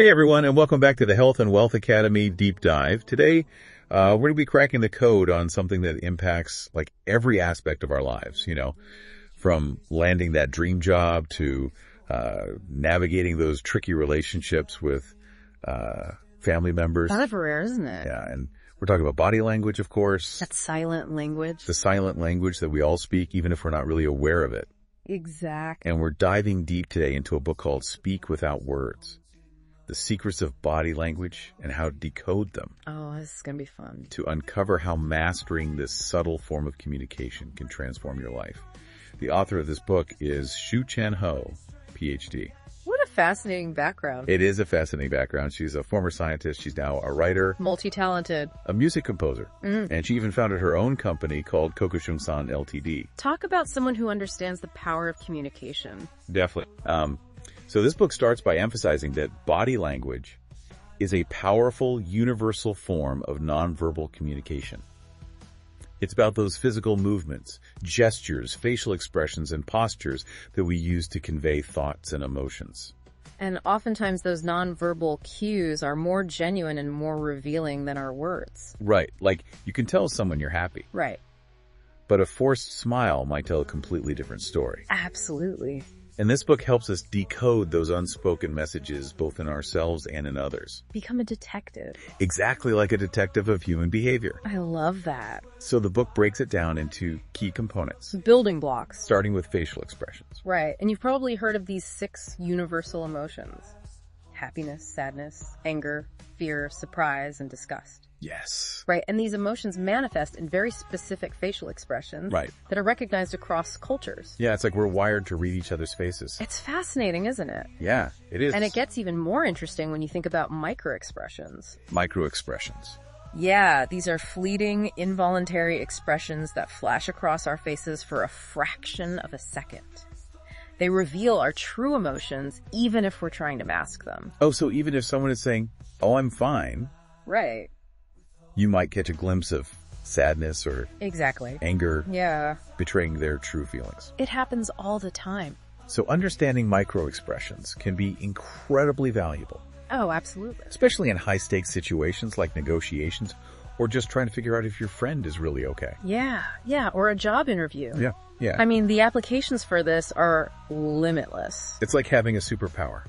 Hey everyone, and welcome back to the Health and Wealth Academy Deep Dive. Today, we're going to be cracking the code on something that impacts like every aspect of our lives, from landing that dream job to navigating those tricky relationships with family members. Kind of rare, isn't it? Yeah, and we're talking about body language, of course. That silent language. The silent language that we all speak, even if we're not really aware of it. Exactly. And we're diving deep today into a book called Speak Without Words. The secrets of body language and how to decode them. Oh, this is going to be fun. To uncover how mastering this subtle form of communication can transform your life. The author of this book is Shu Chen Ho, PhD. What a fascinating background. It is a fascinating background. She's a former scientist. She's now a writer. Multi-talented. A music composer. And she even founded her own company called Kokushung-san Ltd. Talk about someone who understands the power of communication. Definitely. So this book starts by emphasizing that body language is a powerful, universal form of nonverbal communication. It's about those physical movements, gestures, facial expressions, and postures that we use to convey thoughts and emotions. And oftentimes those nonverbal cues are more genuine and more revealing than our words. Right. Like, you can tell someone you're happy. Right. But a forced smile might tell a completely different story. Absolutely. And this book helps us decode those unspoken messages both in ourselves and in others. Become a detective. Exactly like a detective of human behavior. I love that. So the book breaks it down into key components. Building blocks. Starting with facial expressions. Right. And you've probably heard of these 6 universal emotions. Happiness, sadness, anger, fear, surprise, and disgust. Yes. Right. And these emotions manifest in very specific facial expressions that are recognized across cultures. Yeah, it's like we're wired to read each other's faces. It's fascinating, isn't it? Yeah, it is. And it gets even more interesting when you think about micro-expressions. Micro-expressions. Yeah, these are fleeting, involuntary expressions that flash across our faces for a fraction of a second. They reveal our true emotions, even if we're trying to mask them. Oh, so even if someone is saying, "Oh, I'm fine." Right. You might catch a glimpse of sadness or anger, betraying their true feelings. It happens all the time. So understanding micro-expressions can be incredibly valuable. Oh, absolutely. Especially in high-stakes situations like negotiations or just trying to figure out if your friend is really okay. Yeah, or a job interview. Yeah. I mean, the applications for this are limitless. It's like having a superpower.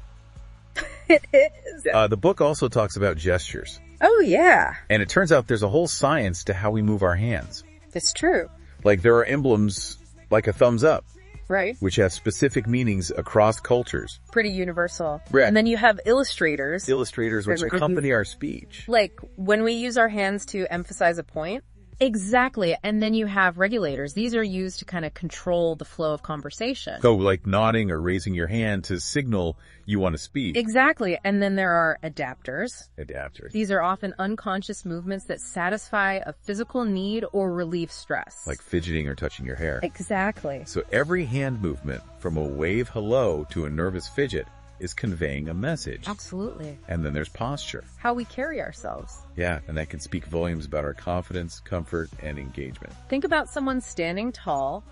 It is. The book also talks about gestures. Oh, yeah. And it turns out there's a whole science to how we move our hands. It's true. Like there are emblems like a thumbs up. Right. Which have specific meanings across cultures. Pretty universal. Right. And then you have illustrators. Illustrators which accompany our speech. Like when we use our hands to emphasize a point. Exactly. And then you have regulators. These are used to kind of control the flow of conversation. So like nodding or raising your hand to signal you want to speak. Exactly. And then there are adapters. Adapters. These are often unconscious movements that satisfy a physical need or relieve stress. Like fidgeting or touching your hair. Exactly. So every hand movement, from a wave hello to a nervous fidget, is conveying a message. Absolutely. And then there's posture. How we carry ourselves. Yeah, and that can speak volumes about our confidence, comfort, and engagement. Think about someone standing tall,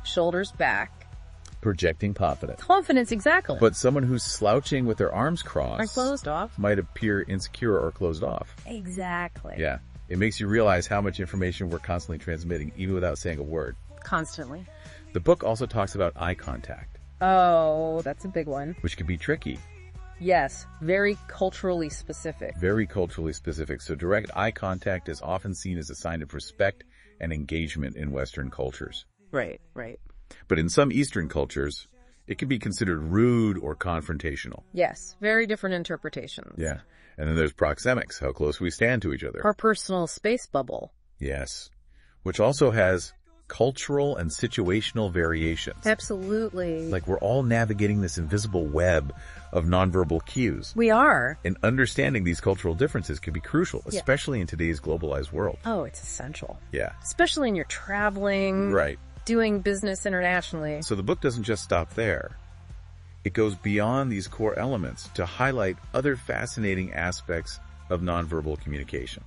shoulders back. Projecting confidence. Confidence, exactly. But someone who's slouching with their arms crossed. Or closed off. Might appear insecure or closed off. Exactly. Yeah. It makes you realize how much information we're constantly transmitting, even without saying a word. Constantly. The book also talks about eye contact. Oh, that's a big one. Which can be tricky. Yes, very culturally specific. Very culturally specific. So direct eye contact is often seen as a sign of respect and engagement in Western cultures. Right. But in some Eastern cultures, it can be considered rude or confrontational. Yes, very different interpretations. Yeah. And then there's proxemics, how close we stand to each other. Our personal space bubble. Yes. Which also has cultural and situational variations. Absolutely. Like we're all navigating this invisible web of nonverbal cues. We are. And understanding these cultural differences can be crucial, especially in today's globalized world. Oh, it's essential. Yeah. Especially when you're traveling. Right. Doing business internationally. So the book doesn't just stop there. It goes beyond these core elements to highlight other fascinating aspects of nonverbal communication,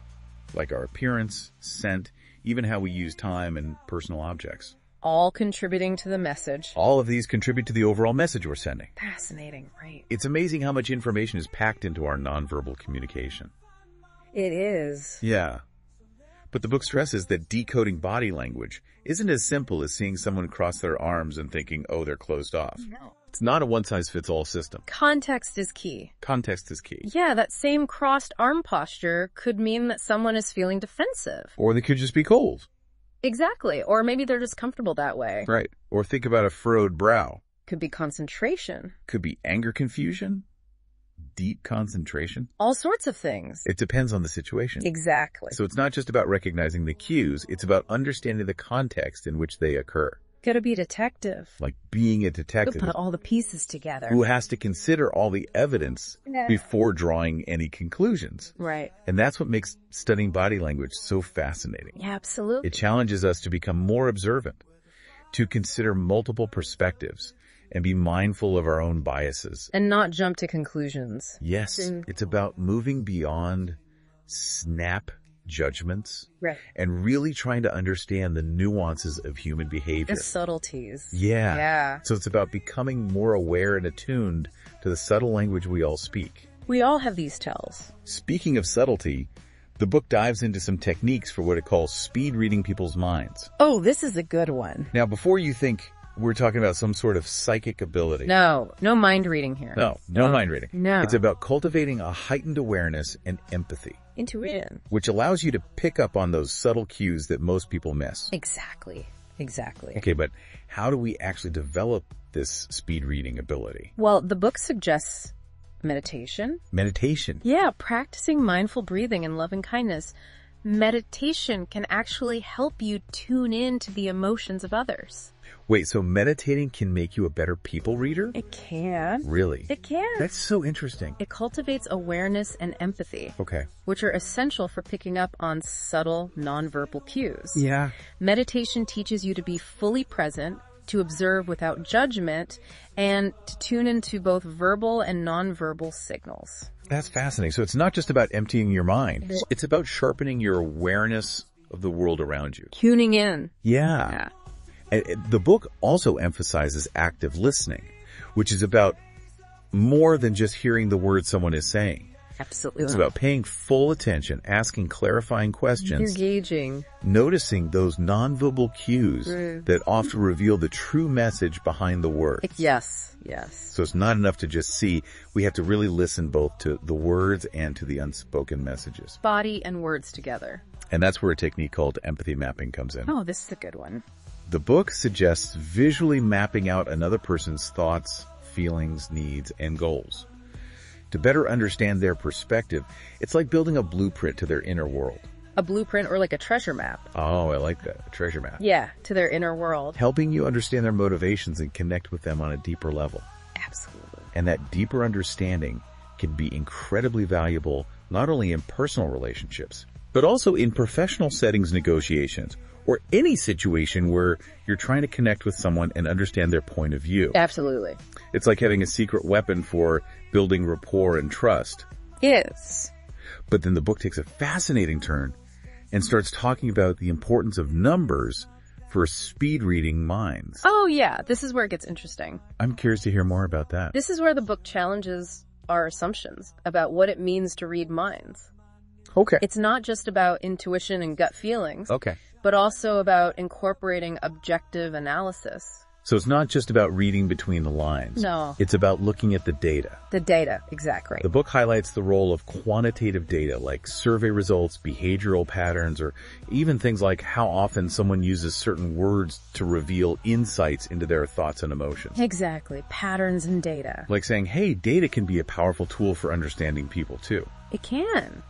like our appearance, scent, even how we use time and personal objects. all contributing to the message. All of these contribute to the overall message we're sending. Fascinating, right? It's amazing how much information is packed into our nonverbal communication. It is. Yeah. But the book stresses that decoding body language isn't as simple as seeing someone cross their arms and thinking, oh, they're closed off. No. It's not a one-size-fits-all system. Context is key. Context is key. Yeah, that same crossed arm posture could mean that someone is feeling defensive. Or they could just be cold. Exactly. Or maybe they're just comfortable that way. Right. Or think about a furrowed brow. Could be concentration. Could be anger confusion. Deep concentration. All sorts of things. It depends on the situation. Exactly. So it's not just about recognizing the cues, it's about understanding the context in which they occur. Gotta be a detective. Like being a detective Put all the pieces together. who has to consider all the evidence before drawing any conclusions. Right. And that's what makes studying body language so fascinating. Yeah, absolutely. It challenges us to become more observant, to consider multiple perspectives, and be mindful of our own biases. And not jump to conclusions. Yes, it's about moving beyond snap judgments and really trying to understand the nuances of human behavior. The subtleties. Yeah. So it's about becoming more aware and attuned to the subtle language we all speak. We all have these tells. Speaking of subtlety, the book dives into some techniques for what it calls speed reading people's minds. Oh, this is a good one. Now, before you think we're talking about some sort of psychic ability. No mind reading here. No mind reading. No. It's about cultivating a heightened awareness and empathy. Intuition. Which allows you to pick up on those subtle cues that most people miss. Exactly. Okay, but how do we actually develop this speed reading ability? Well, the book suggests meditation. Meditation? Yeah, practicing mindful breathing and loving kindness. Meditation can actually help you tune in to the emotions of others. Wait, so meditating can make you a better people reader? It can. Really? It can. That's so interesting. It cultivates awareness and empathy. Okay. Which are essential for picking up on subtle nonverbal cues. Yeah. Meditation teaches you to be fully present, to observe without judgment, and to tune into both verbal and nonverbal signals. That's fascinating. So it's not just about emptying your mind. It's about sharpening your awareness of the world around you. Tuning in. Yeah. And the book also emphasizes active listening, which is about more than just hearing the words someone is saying. Absolutely. It's about paying full attention, asking clarifying questions. Engaging. Noticing those nonverbal cues that often reveal the true message behind the words. Yes. So it's not enough to just see. We have to really listen both to the words and to the unspoken messages. Body and words together. And that's where a technique called empathy mapping comes in. Oh, this is a good one. The book suggests visually mapping out another person's thoughts, feelings, needs, and goals. To better understand their perspective, it's like building a blueprint to their inner world. A blueprint or like a treasure map. Oh, I like that. A treasure map. Yeah, to their inner world. Helping you understand their motivations and connect with them on a deeper level. Absolutely. And that deeper understanding can be incredibly valuable, not only in personal relationships, but also in professional settings negotiations, or any situation where you're trying to connect with someone and understand their point of view. Absolutely. It's like having a secret weapon for building rapport and trust. Yes. But then the book takes a fascinating turn and starts talking about the importance of numbers for speed reading minds. Oh yeah, this is where it gets interesting. I'm curious to hear more about that. This is where the book challenges our assumptions about what it means to read minds. Okay. It's not just about intuition and gut feelings. Okay. But also about incorporating objective analysis. So it's not just about reading between the lines. No. It's about looking at the data. The data, exactly. The book highlights the role of quantitative data like survey results, behavioral patterns, or even things like how often someone uses certain words to reveal insights into their thoughts and emotions. Exactly. Patterns and data. Like saying, hey, data can be a powerful tool for understanding people too. It can.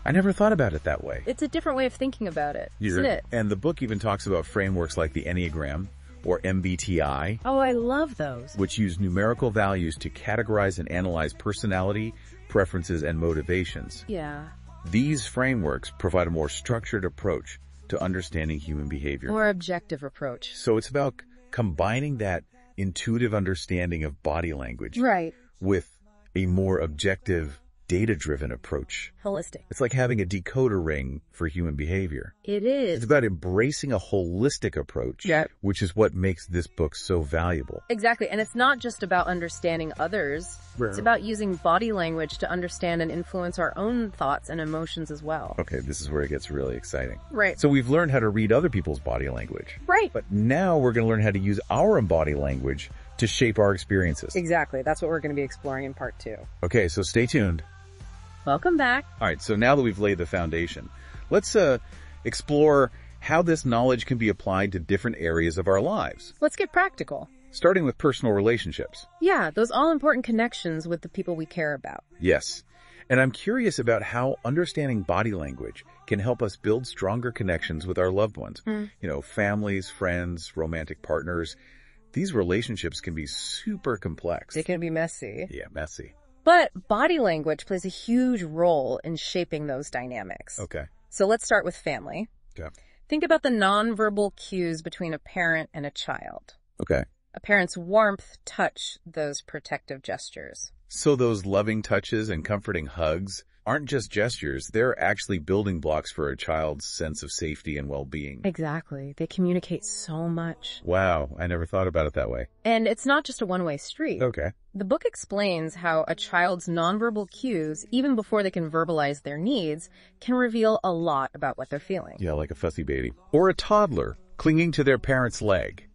I never thought about it that way. It's a different way of thinking about it, isn't it? And the book even talks about frameworks like the Enneagram, or MBTI. Oh, I love those. Which use numerical values to categorize and analyze personality, preferences, and motivations. Yeah. These frameworks provide a more structured approach to understanding human behavior. More objective approach. So it's about combining that intuitive understanding of body language. Right. With a more objective data-driven approach. Holistic. It's like having a decoder ring for human behavior. It is. It's about embracing a holistic approach, which is what makes this book so valuable. Exactly. And it's not just about understanding others. It's about using body language to understand and influence our own thoughts and emotions as well. Okay, this is where it gets really exciting. Right. So we've learned how to read other people's body language. Right. But now we're going to learn how to use our own body language to shape our experiences. Exactly. That's what we're going to be exploring in part 2. Okay, so stay tuned. Welcome back. All right, so now that we've laid the foundation, let's explore how this knowledge can be applied to different areas of our lives. Let's get practical. Starting with personal relationships. Yeah, those all-important connections with the people we care about. Yes. And I'm curious about how understanding body language can help us build stronger connections with our loved ones. You know, families, friends, romantic partners. These relationships can be super complex. They can be messy. Yeah, messy. But body language plays a huge role in shaping those dynamics. Okay. So let's start with family. Okay. Think about the nonverbal cues between a parent and a child. Okay. A parent's warmth, touch, those protective gestures. So those loving touches and comforting hugs aren't just gestures. They're actually building blocks for a child's sense of safety and well-being. Exactly. They communicate so much. Wow, I never thought about it that way. And it's not just a one-way street. Okay. The book explains how a child's nonverbal cues, even before they can verbalize their needs, can reveal a lot about what they're feeling. Yeah, like a fussy baby. Or a toddler clinging to their parent's leg.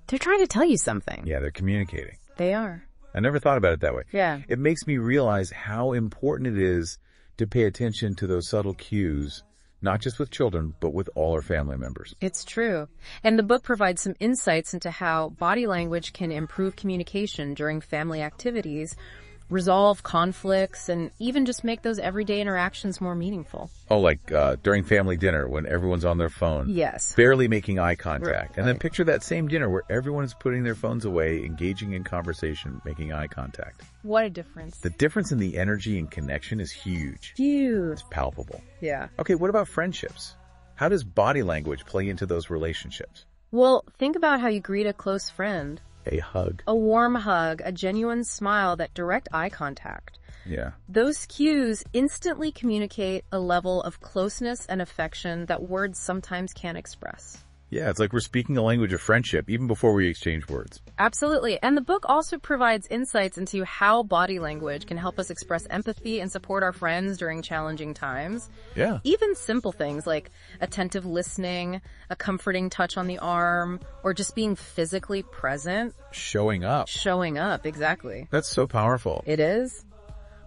They're trying to tell you something. Yeah, they're communicating. They are. I never thought about it that way. Yeah. It makes me realize how important it is to pay attention to those subtle cues, not just with children, but with all our family members. It's true. And the book provides some insights into how body language can improve communication during family activities, resolve conflicts, and even just make those everyday interactions more meaningful. Oh, like during family dinner when everyone's on their phone. Yes. Barely making eye contact. Right. And then picture that same dinner where everyone is putting their phones away, engaging in conversation, making eye contact. What a difference. The difference in the energy and connection is huge. Huge. It's palpable. Yeah. Okay, what about friendships? How does body language play into those relationships? Well, think about how you greet a close friend. A hug. A warm hug, a genuine smile, that direct eye contact. Yeah. Those cues instantly communicate a level of closeness and affection that words sometimes can't express. Yeah, it's like we're speaking a language of friendship even before we exchange words. Absolutely. And the book also provides insights into how body language can help us express empathy and support our friends during challenging times. Yeah. Even simple things like attentive listening, a comforting touch on the arm, or just being physically present. Showing up. Showing up, exactly. That's so powerful. It is.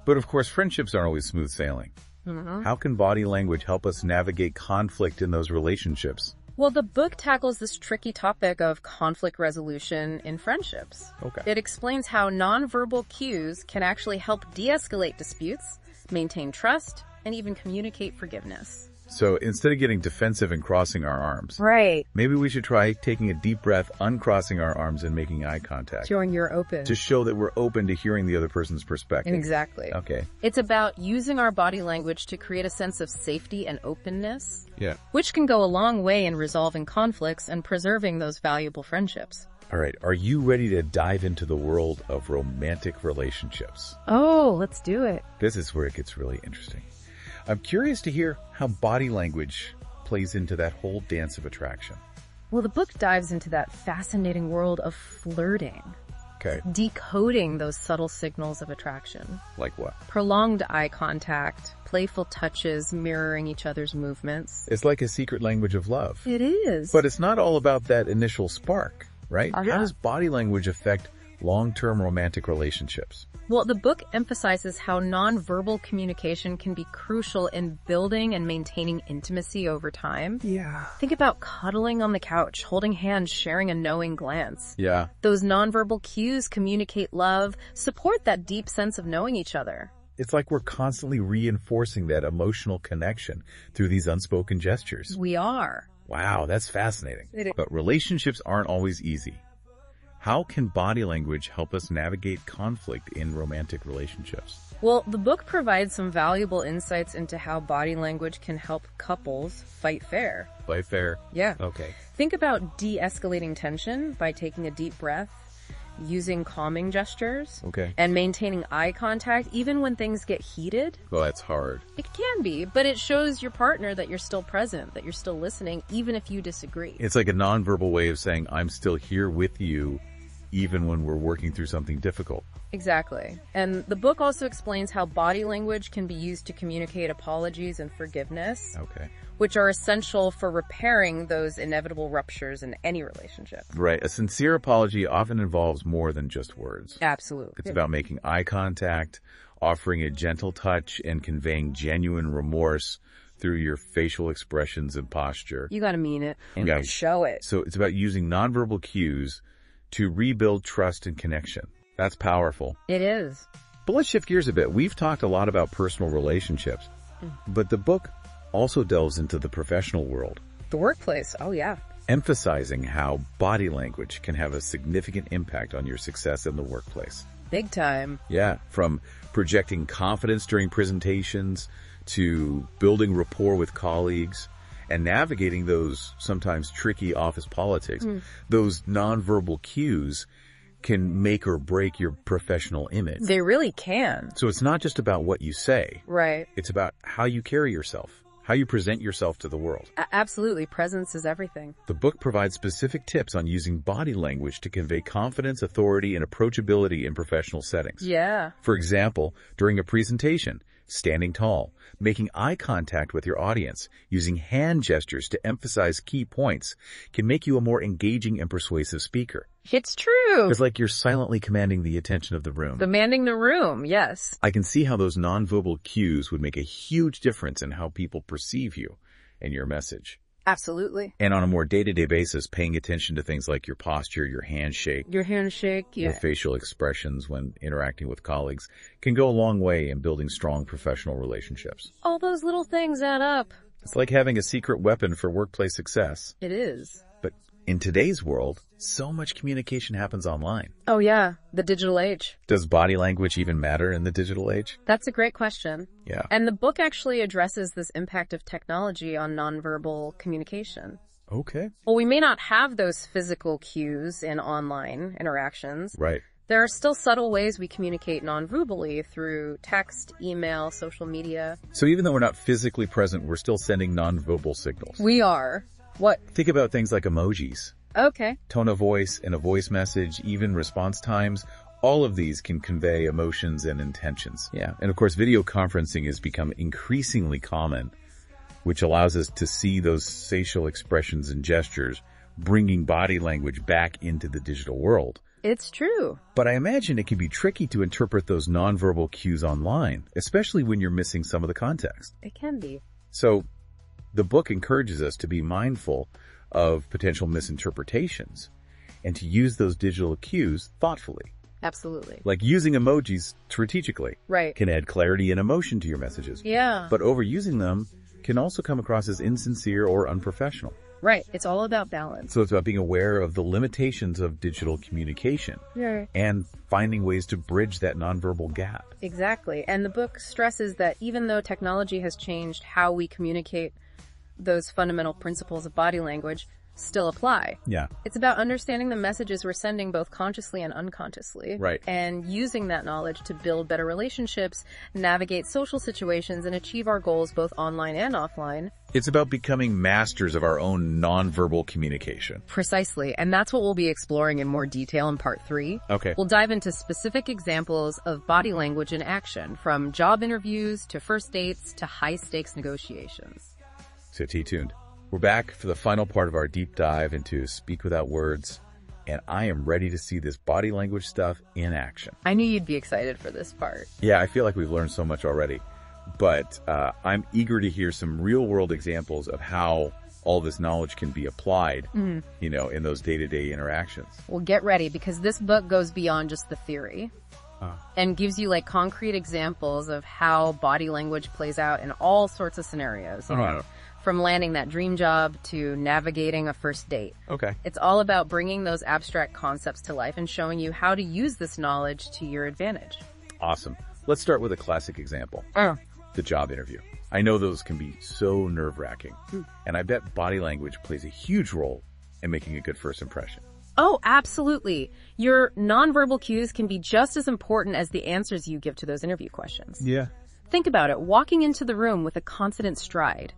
But of course, friendships aren't always smooth sailing. How can body language help us navigate conflict in those relationships? Well, the book tackles this tricky topic of conflict resolution in friendships. Okay. It explains how nonverbal cues can actually help de-escalate disputes, maintain trust, and even communicate forgiveness. So instead of getting defensive and crossing our arms, Right. maybe we should try taking a deep breath, uncrossing our arms, and making eye contact. Showing you're open. To show that we're open to hearing the other person's perspective. Exactly. Okay. It's about using our body language to create a sense of safety and openness, Yeah. which can go a long way in resolving conflicts and preserving those valuable friendships. All right. Are you ready to dive into the world of romantic relationships? Oh, let's do it. This is where it gets really interesting. I'm curious to hear how body language plays into that whole dance of attraction. Well, the book dives into that fascinating world of flirting. Okay. Decoding those subtle signals of attraction. Like what? Prolonged eye contact, playful touches mirroring each other's movements. It's like a secret language of love. It is. But it's not all about that initial spark, right? Yeah. How does body language affect long-term romantic relationships? Well, the book emphasizes how nonverbal communication can be crucial in building and maintaining intimacy over time. Yeah. Think about cuddling on the couch, holding hands, sharing a knowing glance. Yeah. Those nonverbal cues communicate love, support that deep sense of knowing each other. It's like we're constantly reinforcing that emotional connection through these unspoken gestures. We are. Wow, that's fascinating. It is. But relationships aren't always easy. How can body language help us navigate conflict in romantic relationships? Well, the book provides some valuable insights into how body language can help couples fight fair. Fight fair? Yeah. Okay. Think about de-escalating tension by taking a deep breath, using calming gestures, Okay. and maintaining eye contact even when things get heated. Well, that's hard. It can be, but it shows your partner that you're still present, that you're still listening, even if you disagree. It's like a nonverbal way of saying, I'm still here with you, even when we're working through something difficult. Exactly. And the book also explains how body language can be used to communicate apologies and forgiveness, Okay. which are essential for repairing those inevitable ruptures in any relationship. Right. A sincere apology often involves more than just words. Absolutely. It's about making eye contact, offering a gentle touch, and conveying genuine remorse through your facial expressions and posture. You gotta mean it and Yeah. show it. So it's about using nonverbal cues to rebuild trust and connection. That's powerful. It is. But let's shift gears a bit. We've talked a lot about personal relationships, but the book also delves into the professional world, The workplace. Oh, yeah. emphasizing how body language can have a significant impact on your success in the workplace. Big time. Yeah, from projecting confidence during presentations to building rapport with colleagues and navigating those sometimes tricky office politics. Those nonverbal cues can make or break your professional image. They really can. So it's not just about what you say. Right. It's about how you carry yourself, how you present yourself to the world. Absolutely. Presence is everything. The book provides specific tips on using body language to convey confidence, authority, and approachability in professional settings. Yeah. For example, during a presentation, standing tall, making eye contact with your audience, using hand gestures to emphasize key points can make you a more engaging and persuasive speaker. It's true. It's like you're silently commanding the attention of the room. Demanding the room. Yes. I can see how those nonverbal cues would make a huge difference in how people perceive you and your message. Absolutely. And on a more day-to-day basis, paying attention to things like your posture, your handshake, Your handshake. your Yeah. facial expressions when interacting with colleagues can go a long way in building strong professional relationships. All those little things add up. It's like having a secret weapon for workplace success. It is. But in today's world, so much communication happens online. Oh, yeah. The digital age. Does body language even matter in the digital age? That's a great question. Yeah. And the book actually addresses this impact of technology on nonverbal communication. Okay. Well, we may not have those physical cues in online interactions. Right. There are still subtle ways we communicate non-verbally through text, email, social media. So even though we're not physically present, we're still sending nonverbal signals. We are. What? Think about things like emojis, Okay. tone of voice in a voice message, even response times. All of these can convey emotions and intentions. Yeah. And of course, video conferencing has become increasingly common, which allows us to see those facial expressions and gestures, bringing body language back into the digital world. It's true. But I imagine it can be tricky to interpret those nonverbal cues online, especially when you're missing some of the context. It can be. So the book encourages us to be mindful of potential misinterpretations and to use those digital cues thoughtfully. Absolutely. Like using emojis strategically Right. can add clarity and emotion to your messages. Yeah. But overusing them can also come across as insincere or unprofessional. Right. It's all about balance. So it's about being aware of the limitations of digital communication Yeah. and finding ways to bridge that nonverbal gap. Exactly. And the book stresses that even though technology has changed how we communicate, those fundamental principles of body language still apply. Yeah. It's about understanding the messages we're sending both consciously and unconsciously. Right. And using that knowledge to build better relationships, navigate social situations, and achieve our goals both online and offline. It's about becoming masters of our own nonverbal communication. Precisely. And that's what we'll be exploring in more detail in part 3. Okay. We'll dive into specific examples of body language in action, from job interviews to first dates to high-stakes negotiations. So stay tuned. We're back for the final part of our deep dive into Speak Without Words, and I am ready to see this body language stuff in action. I knew you'd be excited for this part. Yeah, I feel like we've learned so much already, but I'm eager to hear some real-world examples of how all this knowledge can be applied, in those day-to-day interactions. Well, get ready, because this book goes beyond just the theory and gives you concrete examples of how body language plays out in all sorts of scenarios. You know, from landing that dream job to navigating a first date. Okay. It's all about bringing those abstract concepts to life and showing you how to use this knowledge to your advantage. Awesome. Let's start with a classic example. The job interview. I know those can be so nerve-wracking, and I bet body language plays a huge role in making a good first impression. Oh, absolutely. Your nonverbal cues can be just as important as the answers you give to those interview questions. Yeah. Think about it. Walking into the room with a confident stride,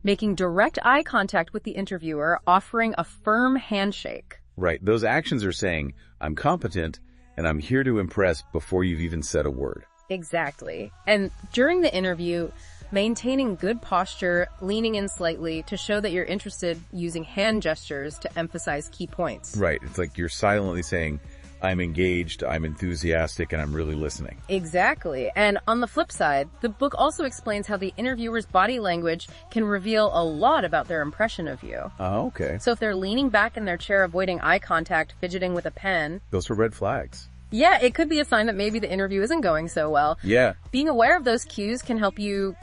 making direct eye contact with the interviewer, offering a firm handshake. Right. Those actions are saying, I'm competent and I'm here to impress before you've even said a word. Exactly. And during the interview, maintaining good posture, leaning in slightly to show that you're interested, using hand gestures to emphasize key points. Right. It's like you're silently saying, I'm engaged, I'm enthusiastic, and I'm really listening. Exactly. And on the flip side, the book also explains how the interviewer's body language can reveal a lot about their impression of you. Oh, okay. So if they're leaning back in their chair, avoiding eye contact, fidgeting with a pen. Those are red flags. Yeah, it could be a sign that maybe the interview isn't going so well. Yeah. Being aware of those cues can help you,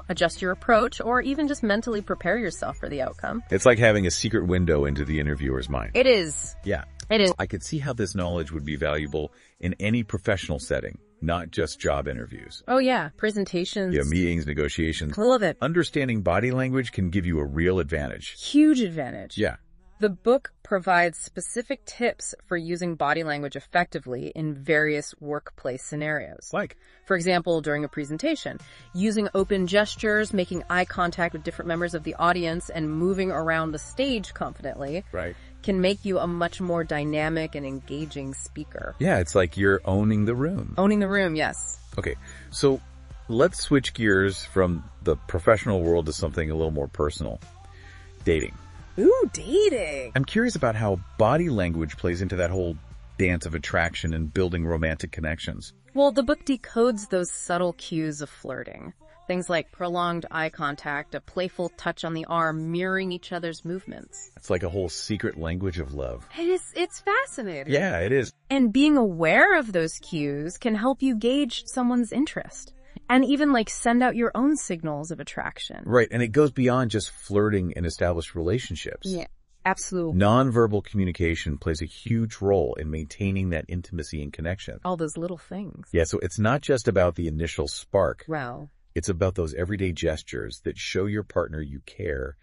adjust your approach or even just mentally prepare yourself for the outcome. It's like having a secret window into the interviewer's mind. It is. Yeah. It is. I could see how this knowledge would be valuable in any professional setting, not just job interviews. Oh yeah, presentations. Yeah, meetings, negotiations. I love it. Understanding body language can give you a real advantage. Huge advantage. Yeah. The book provides specific tips for using body language effectively in various workplace scenarios. Like? For example, during a presentation, using open gestures, making eye contact with different members of the audience, and moving around the stage confidently. Right. Can make you a much more dynamic and engaging speaker. Yeah, it's like you're owning the room. Owning the room, yes. Okay, so let's switch gears from the professional world to something a little more personal. Dating. Ooh, dating. I'm curious about how body language plays into that whole dance of attraction and building romantic connections. Well, the book decodes those subtle cues of flirting. Things like prolonged eye contact, a playful touch on the arm, mirroring each other's movements. It's like a whole secret language of love. It's fascinating. Yeah, it is. And being aware of those cues can help you gauge someone's interest. And even send out your own signals of attraction. Right, and it goes beyond just flirting and established relationships. Yeah, absolutely. Nonverbal communication plays a huge role in maintaining that intimacy and connection. All those little things. Yeah, so it's not just about the initial spark. Wow. It's about those everyday gestures that show your partner you care,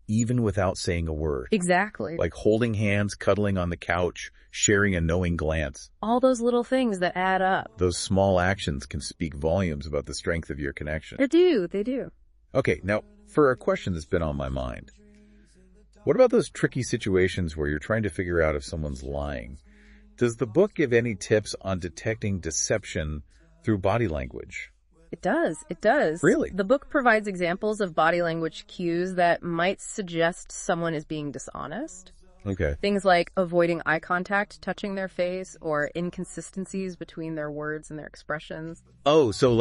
even without saying a word. Exactly. Like holding hands, cuddling on the couch, sharing a knowing glance. All those little things that add up. Those small actions can speak volumes about the strength of your connection. They do. Okay, now, for a question that's been on my mind. What about those tricky situations where you're trying to figure out if someone's lying? Does the book give any tips on detecting deception through body language? It does. Really? The book provides examples of body language cues that might suggest someone is being dishonest. Okay. Things like avoiding eye contact, touching their face, or inconsistencies between their words and their expressions. Oh, so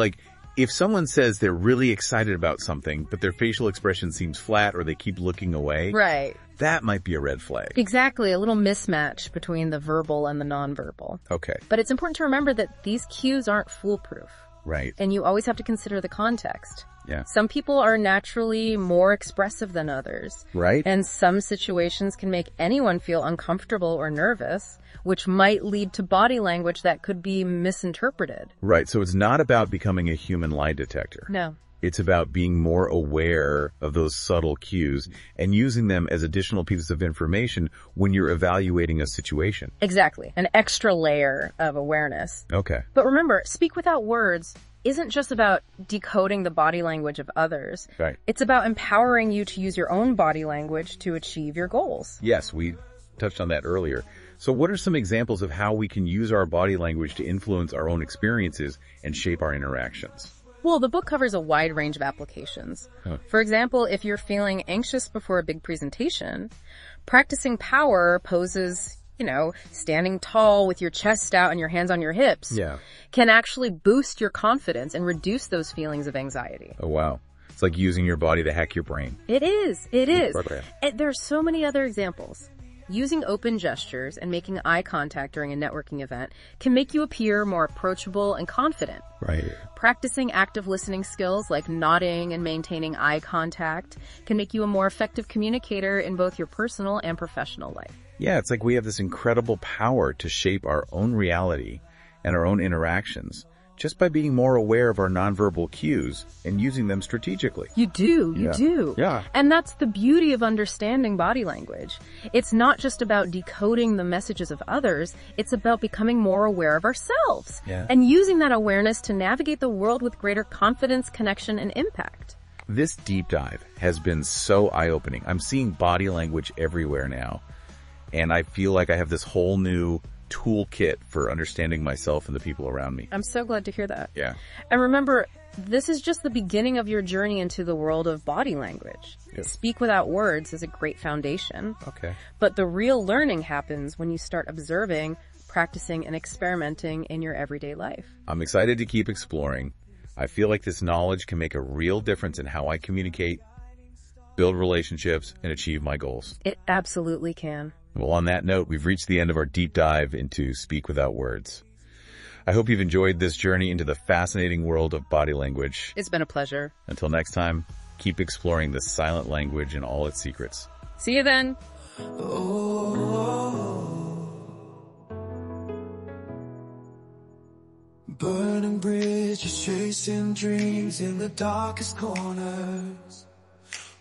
if someone says they're really excited about something, but their facial expression seems flat or they keep looking away. Right. That might be a red flag. Exactly. A little mismatch between the verbal and the nonverbal. Okay. But it's important to remember that these cues aren't foolproof. Right. And you always have to consider the context. Yeah. Some people are naturally more expressive than others. Right. And some situations can make anyone feel uncomfortable or nervous, which might lead to body language that could be misinterpreted. Right. So it's not about becoming a human lie detector. No. It's about being more aware of those subtle cues and using them as additional pieces of information when you're evaluating a situation. Exactly. An extra layer of awareness. Okay. But remember, speak without words isn't just about decoding the body language of others. Right. It's about empowering you to use your own body language to achieve your goals. Yes, we touched on that earlier. So what are some examples of how we can use our body language to influence our own experiences and shape our interactions? Well, the book covers a wide range of applications. For example, if you're feeling anxious before a big presentation, practicing power poses, standing tall with your chest out and your hands on your hips, can actually boost your confidence and reduce those feelings of anxiety. Oh, wow. It's like using your body to hack your brain. It is. And there are so many other examples. Using open gestures and making eye contact during a networking event can make you appear more approachable and confident. Right. Practicing active listening skills like nodding and maintaining eye contact can make you a more effective communicator in both your personal and professional life. Yeah, it's like we have this incredible power to shape our own reality and our own interactions just by being more aware of our nonverbal cues and using them strategically. You do. Yeah. And that's the beauty of understanding body language. It's not just about decoding the messages of others, it's about becoming more aware of ourselves. And using that awareness to navigate the world with greater confidence, connection, and impact. This deep dive has been so eye-opening. I'm seeing body language everywhere now, and I feel like I have this whole new toolkit for understanding myself and the people around me. I'm so glad to hear that. Yeah. And remember, this is just the beginning of your journey into the world of body language. Speak without words is a great foundation. Okay. But the real learning happens when you start observing, practicing, and experimenting in your everyday life. I'm excited to keep exploring. I feel like this knowledge can make a real difference in how I communicate, build relationships, and achieve my goals. It absolutely can. Well, on that note, we've reached the end of our deep dive into Speak Without Words. I hope you've enjoyed this journey into the fascinating world of body language. It's been a pleasure. Until next time, keep exploring the silent language and all its secrets. See you then. Burning bridges, chasing dreams in the darkest corners,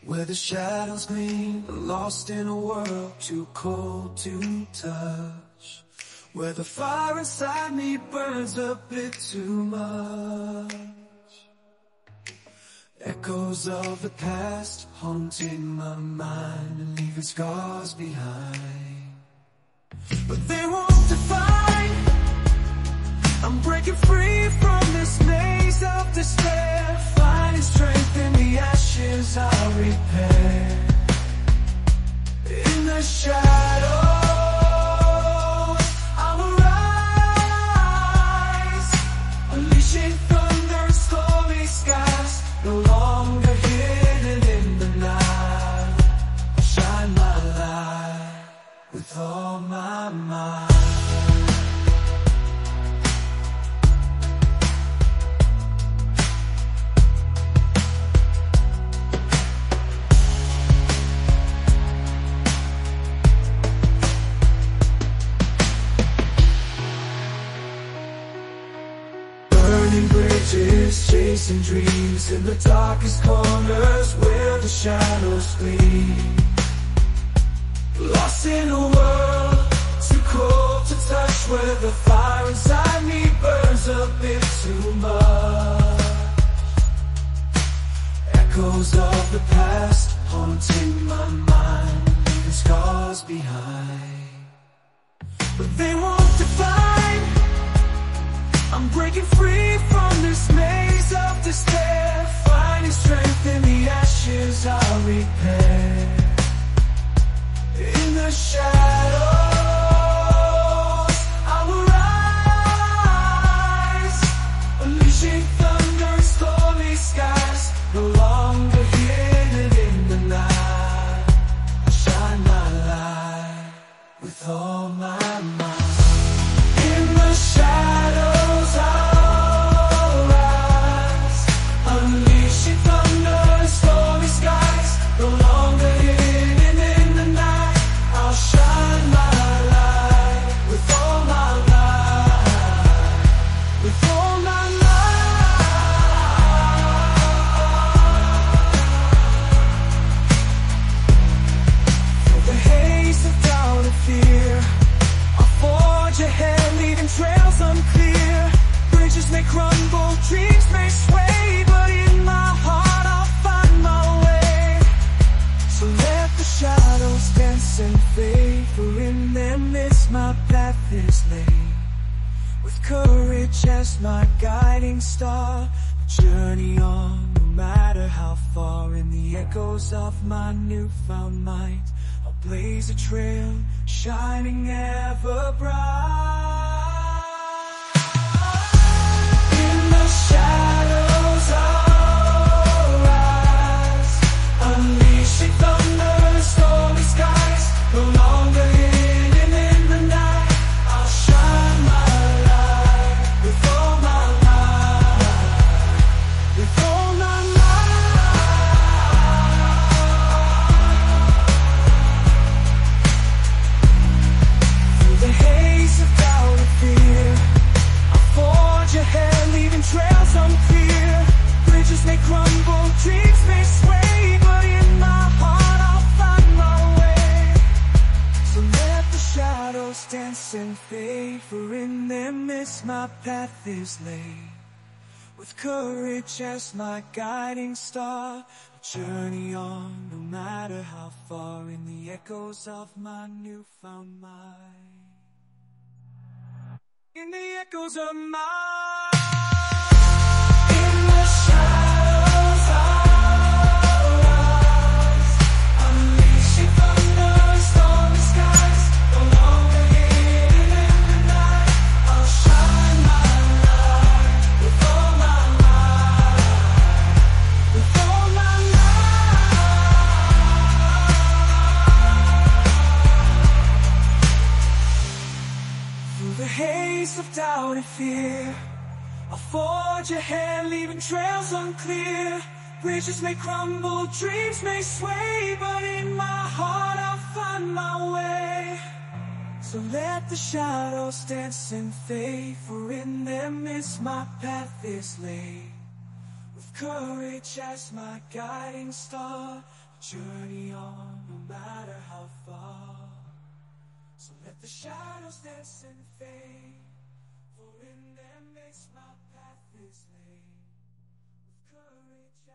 where the shadows gleam, lost in a world too cold to touch, where the fire inside me burns a bit too much. Echoes of the past haunting my mind and leaving scars behind, but they won't define. I'm breaking free from this maze of despair, finding strength in the ashes I'll repair. In the shadows I'll arise, unleashing thunder and stormy skies, no longer hidden in the night. I'll shine my light with all my might. Chasing dreams in the darkest corners where the shadows gleam, lost in a world too cold to touch, where the fire inside me burns a bit too much. Echoes of the past haunting my mind, leaving scars behind, but they won't define. I'm breaking free from this maze of despair, finding strength in the ashes I'll repair. In the shadows I'll arise, unleashing thunder and stormy skies, no longer hidden in the night. I shine my light with all my might. In the shadows may crumble, dreams may sway, but in my heart I'll find my way. So let the shadows dance and fade, for in their midst my path is laid. With courage as my guiding star, journey on, no matter how far. In the echoes of my newfound might, I'll blaze a trail, shining ever bright. Shadows I'll rise, unleashing thunder and stormy skies, no longer hidden in the night. I'll shine my light with all my might, with all my might. Through the haze of doubt midst my path is laid. With courage as my guiding star, a journey on no matter how far, in the echoes of my newfound mind. In the echoes of my, in the shadows I'll rise, unleashing thunder, stormy skies, no longer hidden in the night. I'll shine my light with all my might, with all my might. Through the haze of doubt and fear, I'll forge ahead, leaving trails unclear. Bridges may crumble, dreams may sway, but in my heart I'll find my way. So let the shadows dance and fade, for in their midst my path is laid. With courage as my guiding star, a journey on no matter how far. So let the shadows dance and fade, for in their midst my path is laid. With courage